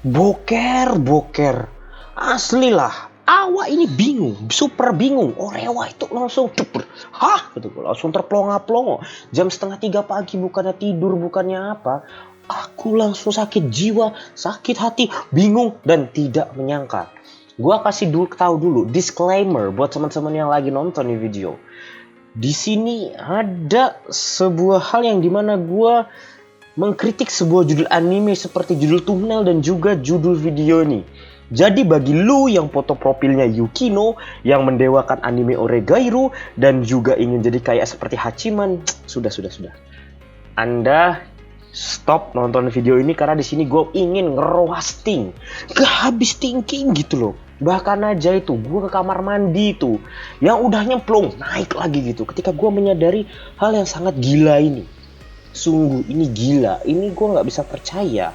boker. Asli lah. Awak ini bingung, super bingung. Orewa itu langsung cepet. Hah? Gitu, langsung terplonga-plongo. Jam 2:30 pagi, bukannya tidur, bukannya apa. Aku langsung sakit jiwa, sakit hati, bingung, dan tidak menyangka. Gua kasih tahu dulu disclaimer buat teman-teman yang lagi nonton di video. Di sini ada sebuah hal yang dimana gua mengkritik sebuah judul anime seperti judul thumbnail dan juga judul video ini. Jadi bagi lu yang foto profilnya Yukino, yang mendewakan anime Oregairu, dan juga ingin jadi kayak seperti Hachiman, sudah. Anda stop nonton video ini karena di sini gue ingin ngerosting, gak habis thinking gitu loh. Bahkan aja itu gue ke kamar mandi tuh, yang udah nyemplung naik lagi gitu. Ketika gue menyadari hal yang sangat gila ini, sungguh ini gila, ini gue nggak bisa percaya.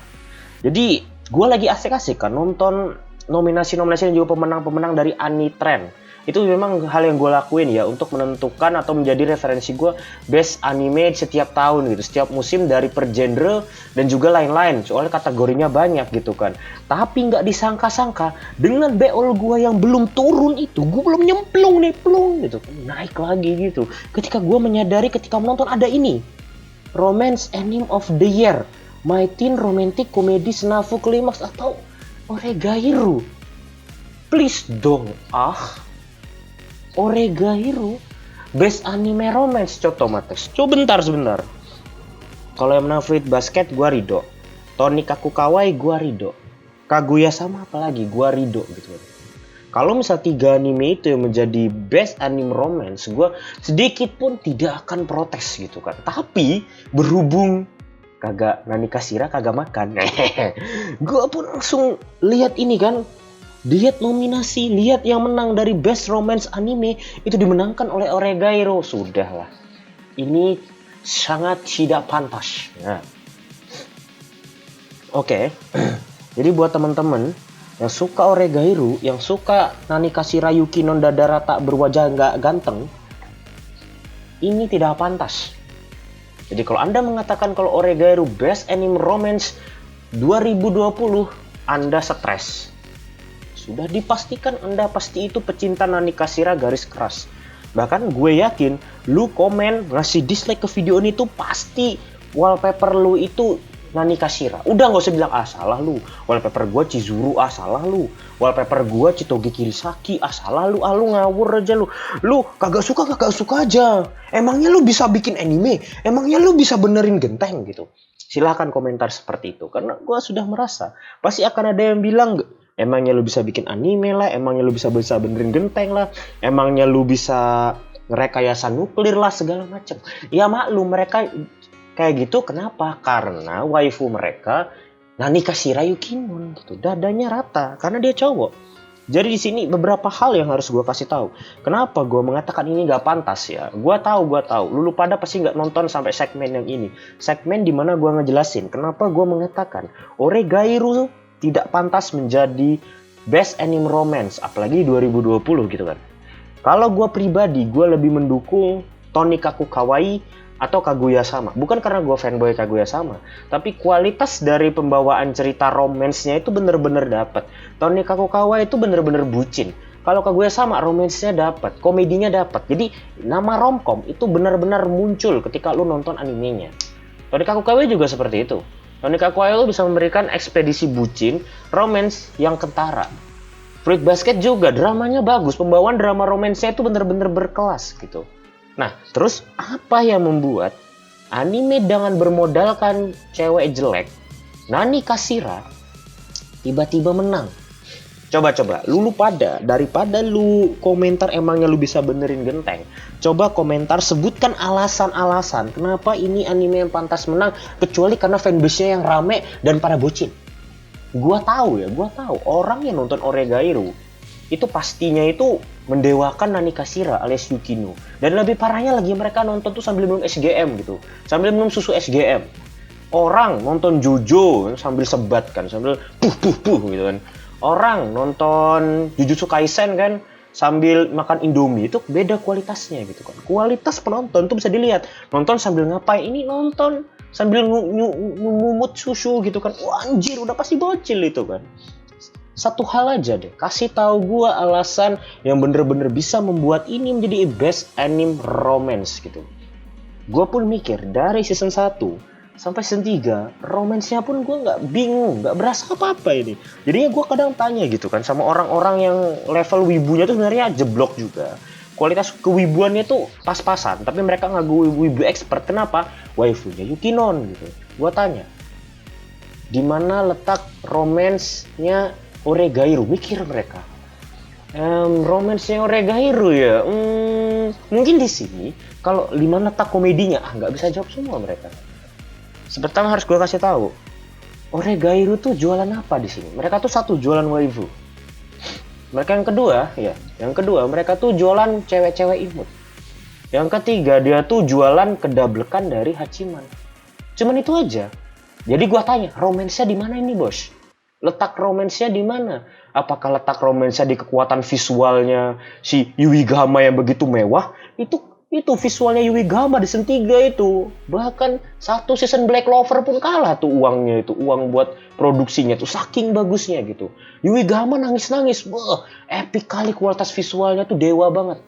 Jadi gue lagi asik-asik kan nonton nominasi-nominasi dan juga pemenang-pemenang dari Anitrend. Itu memang hal yang gue lakuin ya untuk menentukan atau menjadi referensi gue best anime setiap tahun gitu, setiap musim dari per genre dan juga lain-lain. Soalnya kategorinya banyak gitu kan. Tapi nggak disangka-sangka dengan beol gue yang belum turun itu, gue belum nyemplung nih, plung gitu, naik lagi gitu. Ketika gue menyadari ketika menonton ada ini, Romance Anime of the Year, My Teen Romantic Comedy Snafu Climax atau Oregairu. Please dong, Oregairu Best Anime Romance Cotomates. Coba sebentar. Kalau yang menang Fruit Basket gua ridho. Tony Kakukawai gua ridho. Kaguya sama apalagi gua ridho gitu. Kalau misal 3 anime itu yang menjadi best anime romance, gua sedikit pun tidak akan protes gitu kan. Tapi berhubung kagak Nani Kasira kagak makan. Gue pun langsung lihat ini kan, lihat nominasi, lihat yang menang dari best romance anime itu dimenangkan oleh Oregairu. Sudahlah, ini sangat tidak pantas. Nah, oke. Jadi buat teman-teman yang suka Oregairu, yang suka Nani Kasira Yukino dada rata berwajah nggak ganteng, ini tidak pantas. Jadi kalau Anda mengatakan kalau Oregairu Best Anime Romance 2020, Anda stres. Sudah dipastikan Anda pasti itu pecinta Nani Kasira garis keras. Bahkan gue yakin lu komen ngasih dislike ke video ini tuh pasti wallpaper lu itu Nani Kasira. Udah gak usah bilang salah lu. Wallpaper gue Chizuru, salah lu. Wallpaper gue Chitoge Kirisaki, salah lu. Lu ngawur aja lu. Lu kagak suka aja. Emangnya lu bisa bikin anime? Emangnya lu bisa benerin genteng gitu? Silahkan komentar seperti itu. Karena gue sudah merasa pasti akan ada yang bilang, emangnya lu bisa bikin anime lah, emangnya lu bisa benerin genteng lah, emangnya lu bisa ngerekayasa nuklir lah, segala macam. Ya maklum mereka kayak gitu. Kenapa? Karena waifu mereka Nani Kasira Yukino gitu. Dadanya rata karena dia cowok. Jadi di sini beberapa hal yang harus gue kasih tahu. Kenapa gue mengatakan ini gak pantas ya? Gue tahu. Lu pada pasti nggak nonton sampai segmen yang ini. Segmen dimana gue ngejelasin kenapa gue mengatakan Oregairu tidak pantas menjadi best anime romance, apalagi 2020 gitu kan. Kalau gue pribadi, gue lebih mendukung Tony Kakukawai atau Kaguya sama. Bukan karena gue fanboy Kaguya sama, tapi kualitas dari pembawaan cerita romance-nya itu bener-bener dapet. Tony Kakukawai itu bener-bener bucin. Kalau Kaguya sama, romance-nya dapet, komedinya dapet. Jadi nama romcom itu bener-bener muncul ketika lu nonton animenya. Tony Kakukawai juga seperti itu. Tony Kakukawai lu bisa memberikan ekspedisi bucin, romance yang kentara. Fruit Basket juga dramanya bagus, pembawaan drama romance-nya itu bener-bener berkelas gitu. Nah, terus apa yang membuat anime dengan bermodalkan cewek jelek, Nani Kasira, tiba-tiba menang? Coba, lu pada, daripada lu komentar emangnya lu bisa benerin genteng, coba komentar sebutkan alasan-alasan kenapa ini anime yang pantas menang, kecuali karena fanbase-nya yang rame dan para bocin. Gua tahu orang yang nonton Oregairu itu pastinya itu mendewakan Nani Kasira alias Yukino. Dan lebih parahnya lagi mereka nonton tuh sambil minum SGM gitu. Sambil minum susu SGM. Orang nonton Jojo sambil sebat kan, sambil puh gitu kan. Orang nonton Jujutsu Kaisen kan sambil makan Indomie, itu beda kualitasnya gitu kan. Kualitas penonton tuh bisa dilihat. Nonton sambil ngapain? Ini nonton sambil ngumut susu gitu kan. Wah, anjir, udah pasti bocil itu kan. Satu hal aja deh, kasih tahu gue alasan yang bener-bener bisa membuat ini menjadi best anime romance gitu. Gue pun mikir dari season 1 sampai season 3, romance-nya pun gue nggak bingung, nggak berasa apa-apa ini. Jadinya gue kadang tanya gitu kan sama orang-orang yang level wibunya tuh sebenarnya jeblok juga. Kualitas kewibuannya tuh pas-pasan, tapi mereka ngaku wibu expert. Kenapa? Waifunya Yukinon gitu. Gue tanya, di mana letak romance-nya Oregairu? Mikir mereka. Romance-nya Oregairu ya. Mungkin di sini. Kalau di mana letak komedinya? Nggak bisa jawab semua mereka. Pertama harus gue kasih tahu, Oregairu tuh jualan apa di sini? Mereka tuh satu jualan waifu. Mereka yang kedua mereka tuh jualan cewek-cewek imut. Yang ketiga dia tuh jualan kedablekan dari Hachiman. Cuman itu aja. Jadi gua tanya, romance-nya di mana ini, Bos? Letak romance-nya di mana? Apakah letak romance-nya di kekuatan visualnya si Yuigahama yang begitu mewah? Itu visualnya Yuigahama di season 3 itu. Bahkan satu season Black Clover pun kalah tuh uangnya itu. Uang buat produksinya tuh saking bagusnya gitu. Yuigahama nangis-nangis. Wah, epic kali kualitas visualnya tuh dewa banget.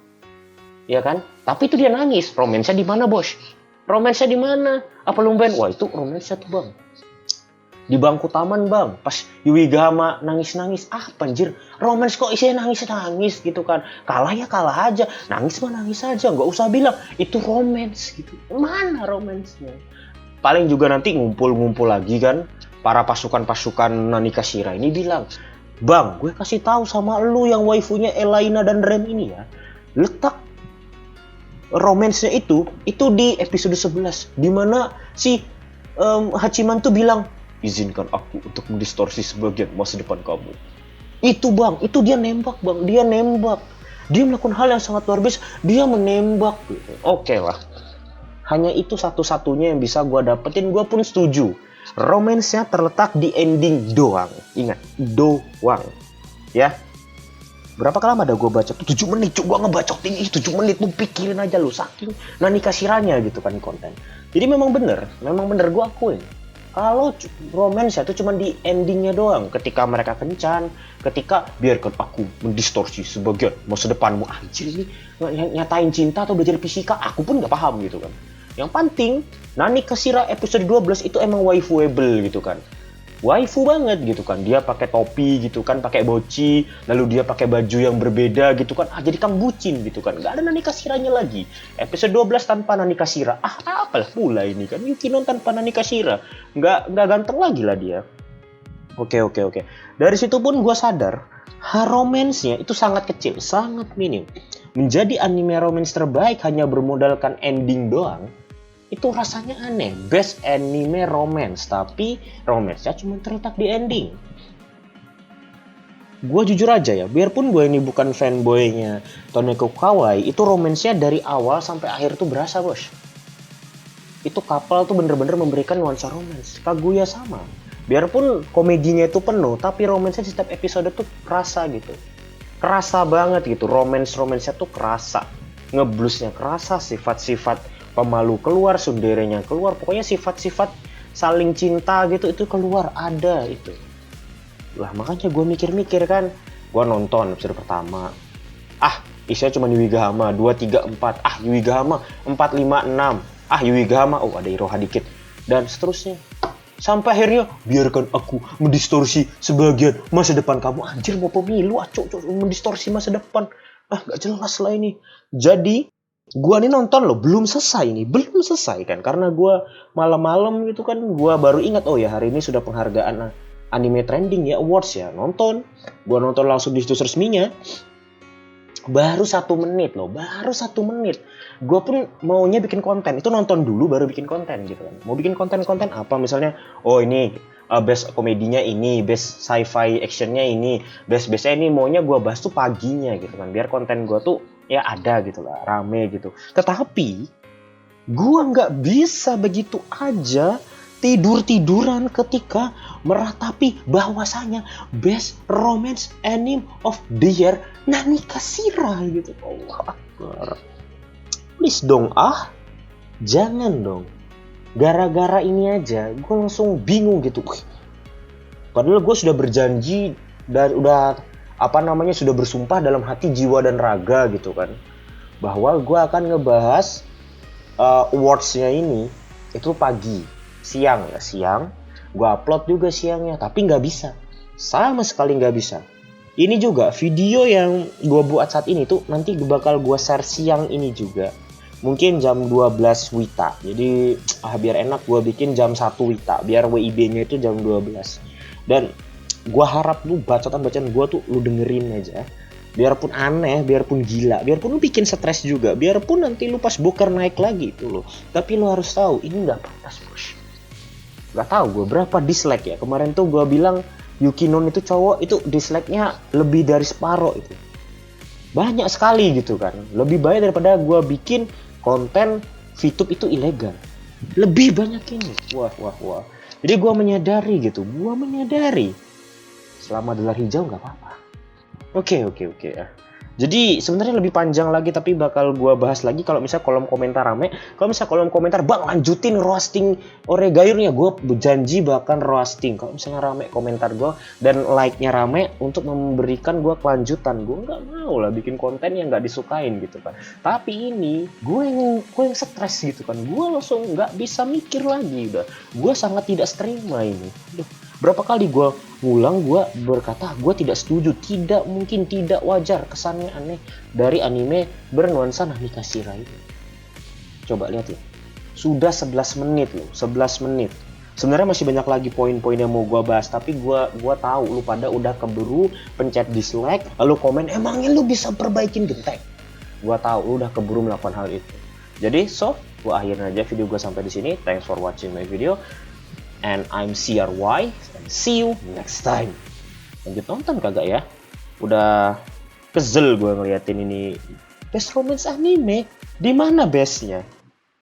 Ya kan? Tapi itu dia nangis. Romance-nya di mana, Bos? Romance-nya di mana? Apa lu main? Wah, itu romance-nya tuh, Bang. Di bangku taman, Bang. Pas Yuigahama nangis-nangis. Anjir, romance kok isinya nangis-nangis gitu kan. Kalah ya kalah aja. Nangis mah nangis aja. Nggak usah bilang itu romance gitu. Mana romance-nya? Paling juga nanti ngumpul-ngumpul lagi kan. Para pasukan-pasukan Nanikashira ini bilang, Bang, gue kasih tahu sama lu yang waifunya Elaina dan Ren ini ya. Letak romance-nya itu di episode 11. Dimana si Hachiman tuh bilang, izinkan aku untuk mendistorsi sebagian masa depan kamu. Itu, Bang, itu dia nembak, Bang. Dia nembak. Dia melakukan hal yang sangat luar biasa. Dia menembak gitu. Oke lah. Hanya itu satu-satunya yang bisa gue dapetin. Gue pun setuju. Romance-nya terletak di ending doang. Ingat, doang. Ya. Berapa lama dah gue baca? 7 menit, gue ngebacok tinggi 7 menit. Lu pikirin aja lu, saking Nanikashiranya gitu kan konten. Jadi memang bener gue akuin. Kalau romance itu cuma di endingnya doang. Ketika mereka kencan, ketika biarkan aku mendistorsi sebagian masa depanmu. Anjir, ini nyatain cinta atau belajar fisika, aku pun nggak paham gitu kan. Yang penting, Nanikashira episode 12 itu emang waifuable gitu kan. Waifu banget gitu kan, dia pakai topi gitu kan, pakai boci, lalu dia pakai baju yang berbeda gitu kan, jadi kang bucin gitu kan, nggak ada Nanikashiranya lagi. Episode 12 tanpa Nanikashira, apalah pula ini kan, Yukinon tanpa Nanikashira, nggak ganteng lagi lah dia. Oke. Dari situ pun gue sadar, romance-nya itu sangat kecil, sangat minim. Menjadi anime romance terbaik hanya bermodalkan ending doang, itu rasanya aneh. Best anime romance, tapi romance-nya cuma terletak di ending. Gue jujur aja ya, biarpun gue ini bukan fanboy-nya Toneko Kawai, itu romance-nya dari awal sampai akhir tuh berasa, Bos. Itu couple tuh bener-bener memberikan nuansa romance. Kaguya sama. Biarpun komedinya itu penuh, tapi romance-nya di setiap episode tuh kerasa gitu. Kerasa banget gitu, romance-nya tuh kerasa. Ngeblusnya kerasa, sifat-sifat pemalu keluar, sunderenya keluar, pokoknya sifat-sifat saling cinta gitu itu keluar, ada itu. Lah makanya gue mikir-mikir kan, gue nonton episode pertama, isinya cuma Yuigahama 2, 3, 4, Yuigahama 4, 5, 6, Yuigahama, ada Iroha dikit, dan seterusnya. Sampai akhirnya, biarkan aku mendistorsi sebagian masa depan kamu. Anjir, mau pemilu, mendistorsi masa depan. Gak jelas lah ini. Jadi, gua nih nonton loh, belum selesai kan, karena gua malam-malam gitu kan, gua baru ingat, oh ya hari ini sudah penghargaan anime trending ya, awards ya, gua nonton langsung di situs resminya, baru 1 menit, gua pun maunya bikin konten, itu nonton dulu baru bikin konten gitu kan, mau bikin konten apa, misalnya, ini best komedinya ini, best sci-fi actionnya ini, bestnya ini, maunya gua bahas tuh paginya gitu kan, biar konten gua tuh ya ada gitu lah, rame gitu. Tetapi gua nggak bisa begitu aja tidur-tiduran ketika meratapi bahwasanya best romance anime of the year Nanikashira gitu. Allah Akbar. Please dong, jangan dong. Gara-gara ini aja gue langsung bingung gitu. Padahal gue sudah berjanji dan udah sudah bersumpah dalam hati, jiwa dan raga gitu kan, bahwa gue akan ngebahas awards-nya ini itu siang gue upload juga siangnya, tapi nggak bisa, sama sekali nggak bisa. Ini juga video yang gue buat saat ini tuh nanti bakal gue share siang ini juga, mungkin jam 12 WITA. Jadi biar enak gue bikin jam 1 WITA, biar WIB-nya itu jam 12. Dan gue harap lu bacaan gue tuh lu dengerin aja, biarpun aneh, biarpun gila, biarpun lu bikin stres juga, biarpun nanti lu pas boker naik lagi itu lo, tapi lu harus tahu ini nggak pantas bos. Nggak tahu gue berapa dislike ya kemarin tuh, gue bilang Yukinon itu cowok, itu dislike-nya lebih dari separuh, itu banyak sekali gitu kan, lebih banyak daripada gue bikin konten VTube itu ilegal, lebih banyak ini. Wah. Jadi gue menyadari selama dolar hijau nggak apa-apa. Oke. Jadi sebenarnya lebih panjang lagi, tapi bakal gue bahas lagi kalau misalnya kolom komentar rame. Kalau misalnya kolom komentar, bang lanjutin roasting Oregairu-nya, gue berjanji bahkan roasting. Kalau misalnya rame komentar gue dan like-nya rame, untuk memberikan gue kelanjutan. Gue nggak mau lah bikin konten yang nggak disukain gitu kan. Tapi ini gue yang stres gitu kan. Gue langsung nggak bisa mikir lagi udah. Gue sangat tidak terima ini. Aduh. Berapa kali gue ngulang, gue berkata gue tidak setuju, tidak mungkin, tidak wajar, kesannya aneh dari anime bernuansa Nani Kashirai. Coba lihat ya, sudah 11 menit loh, 11 menit. Sebenarnya masih banyak lagi poin-poin yang mau gue bahas, tapi gue tahu lu pada udah keburu pencet dislike, lalu komen emangnya lu bisa perbaikin genteng. Gue tahu lu udah keburu melakukan hal itu. Jadi gue akhirin aja video gue sampai di sini. Thanks for watching my video. And I'm CRY, and see you next time. Lanjut nonton kagak ya? Udah kesel gue ngeliatin ini best romance anime. Di mana bestnya?